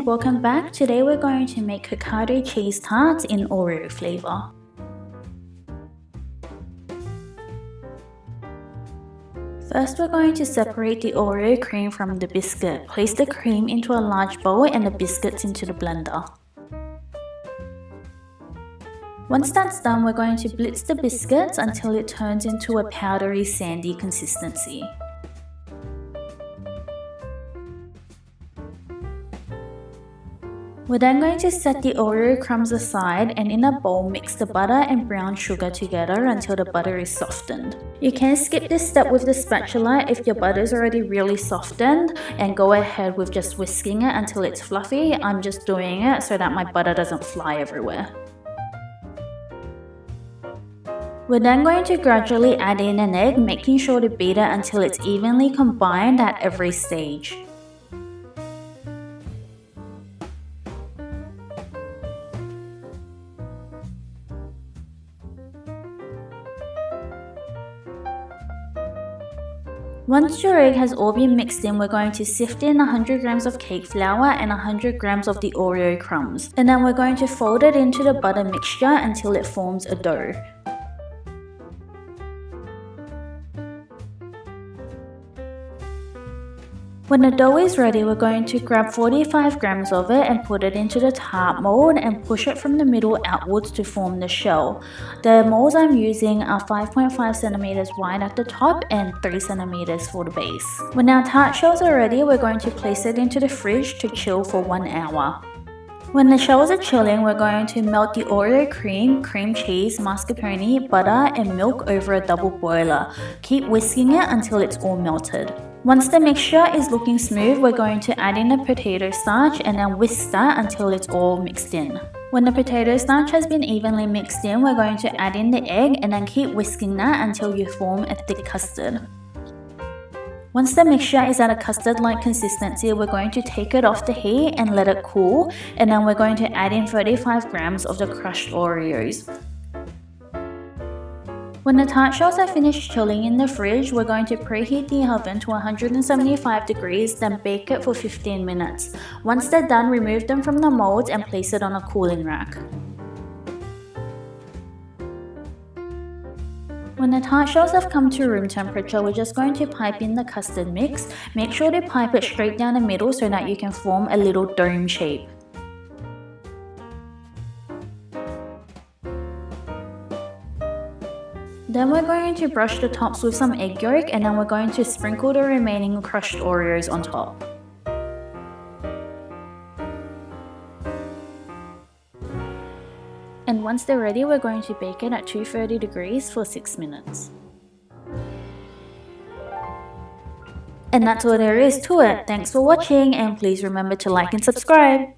and welcome back. Today we're going to make Hokkaido cheese tarts in Oreo flavor. First, we're going to separate the Oreo cream from the biscuit. Place the cream into a large bowl and the biscuits into the blender. Once that's done, we're going to blitz the biscuits until it turns into a powdery, sandy consistency. We're then going to set the Oreo crumbs aside and in a bowl mix the butter and brown sugar together until the butter is softened. You can skip this step with the spatula if your butter is already really softened and go ahead with just whisking it until it's fluffy. I'm just doing it so that my butter doesn't fly everywhere. We're then going to gradually add in an egg, making sure to beat it until it's evenly combined at every stage. Once your egg has all been mixed in, we're going to sift in 100 grams of cake flour and 100 grams of the Oreo crumbs. And then we're going to fold it into the butter mixture until it forms a dough. When the dough is ready, we're going to grab 45 grams of it and put it into the tart mold and push it from the middle outwards to form the shell. The molds I'm using are 5.5 centimeters wide at the top and 3 centimeters for the base. When our tart shells are ready, we're going to place it into the fridge to chill for 1 hour. When the shells are chilling, we're going to melt the Oreo cream, cream cheese, mascarpone, butter, and milk over a double boiler. Keep whisking it until it's all melted. Once the mixture is looking smooth, we're going to add in the potato starch and then whisk that until it's all mixed in. When the potato starch has been evenly mixed in, we're going to add in the egg and then keep whisking that until you form a thick custard. Once the mixture is at a custard-like consistency, we're going to take it off the heat and let it cool, and then we're going to add in 35 grams of the crushed Oreos. When the tart shells are finished chilling in the fridge, we're going to preheat the oven to 175 degrees, then bake it for 15 minutes. Once they're done, remove them from the molds and place it on a cooling rack. When the tart shells have come to room temperature, we're just going to pipe in the custard mix. Make sure to pipe it straight down the middle so that you can form a little dome shape. Then we're going to brush the tops with some egg yolk and then we're going to sprinkle the remaining crushed Oreos on top. And once they're ready, we're going to bake it at 230 degrees for 6 minutes. And that's all there is to it. Thanks for watching and please remember to like and subscribe.